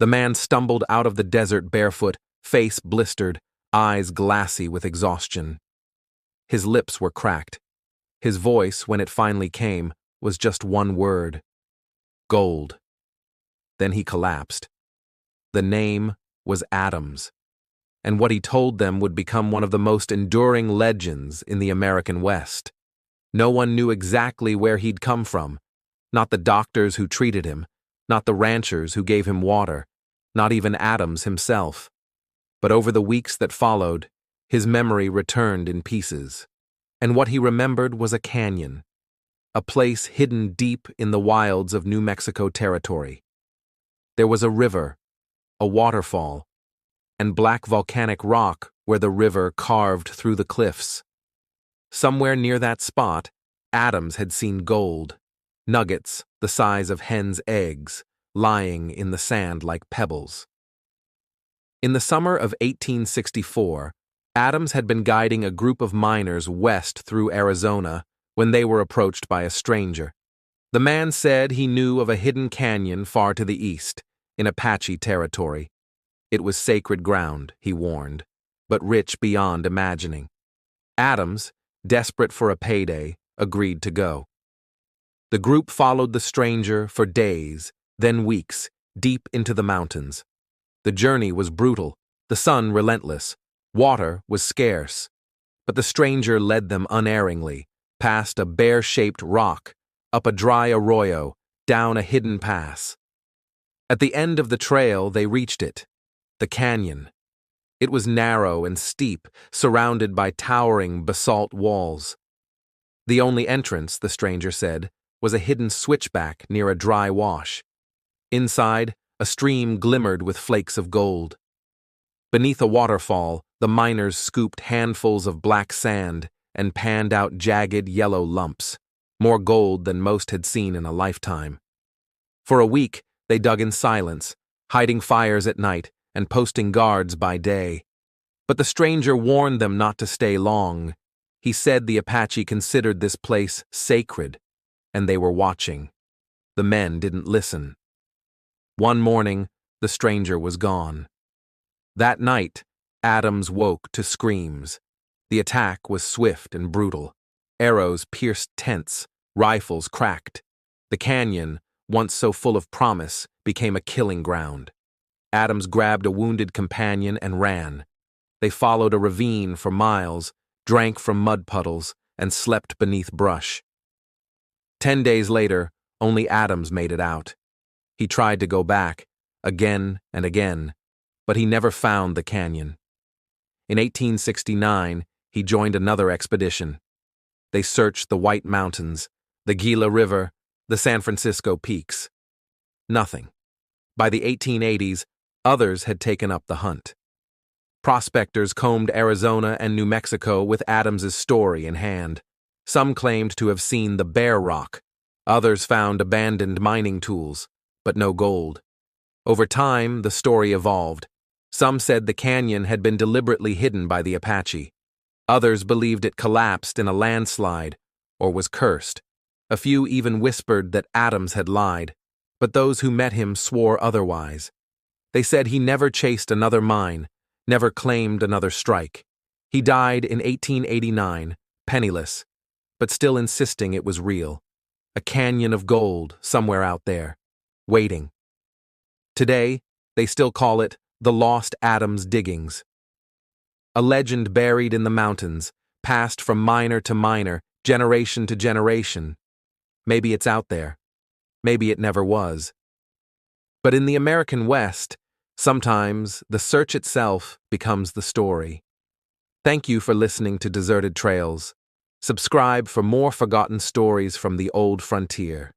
The man stumbled out of the desert barefoot, face blistered, eyes glassy with exhaustion. His lips were cracked. His voice, when it finally came, was just one word: gold. Then he collapsed. The name was Adams, and what he told them would become one of the most enduring legends in the American West. No one knew exactly where he'd come from. Not the doctors who treated him, not the ranchers who gave him water, not even Adams himself. But over the weeks that followed, his memory returned in pieces. And what he remembered was a canyon, a place hidden deep in the wilds of New Mexico territory. There was a river, a waterfall, and black volcanic rock where the river carved through the cliffs. Somewhere near that spot, Adams had seen gold, nuggets the size of hens' eggs, lying in the sand like pebbles. In the summer of 1864, Adams had been guiding a group of miners west through Arizona when they were approached by a stranger. The man said he knew of a hidden canyon far to the east, in Apache territory. It was sacred ground, he warned, but rich beyond imagining. Adams, desperate for a payday, agreed to go. The group followed the stranger for days, then weeks, deep into the mountains. The journey was brutal, the sun relentless, water was scarce, but the stranger led them unerringly, past a bear-shaped rock, up a dry arroyo, down a hidden pass. At the end of the trail, they reached it, the canyon. It was narrow and steep, surrounded by towering basalt walls. The only entrance, the stranger said, was a hidden switchback near a dry wash. Inside, a stream glimmered with flakes of gold. Beneath a waterfall, the miners scooped handfuls of black sand and panned out jagged yellow lumps, more gold than most had seen in a lifetime. For a week, they dug in silence, hiding fires at night and posting guards by day. But the stranger warned them not to stay long. He said the Apache considered this place sacred, and they were watching. The men didn't listen. One morning, the stranger was gone. That night, Adams woke to screams. The attack was swift and brutal. Arrows pierced tents, rifles cracked. The canyon, once so full of promise, became a killing ground. Adams grabbed a wounded companion and ran. They followed a ravine for miles, drank from mud puddles, and slept beneath brush. 10 days later, only Adams made it out. He tried to go back, again and again, but he never found the canyon. In 1869, he joined another expedition. They searched the White Mountains, the Gila River, the San Francisco peaks. Nothing. By the 1880s, others had taken up the hunt. Prospectors combed Arizona and New Mexico with Adams's story in hand. Some claimed to have seen the Bear Rock. Others found abandoned mining tools, but no gold. Over time, the story evolved. Some said the canyon had been deliberately hidden by the Apache. Others believed it collapsed in a landslide or was cursed. A few even whispered that Adams had lied, but those who met him swore otherwise. They said he never chased another mine, never claimed another strike. He died in 1889, penniless, but still insisting it was real. A canyon of gold somewhere out there, waiting. Today, they still call it the Lost Adams Diggings. A legend buried in the mountains, passed from miner to miner, generation to generation. Maybe it's out there. Maybe it never was. But in the American West, sometimes the search itself becomes the story. Thank you for listening to Deserted Trails. Subscribe for more forgotten stories from the old frontier.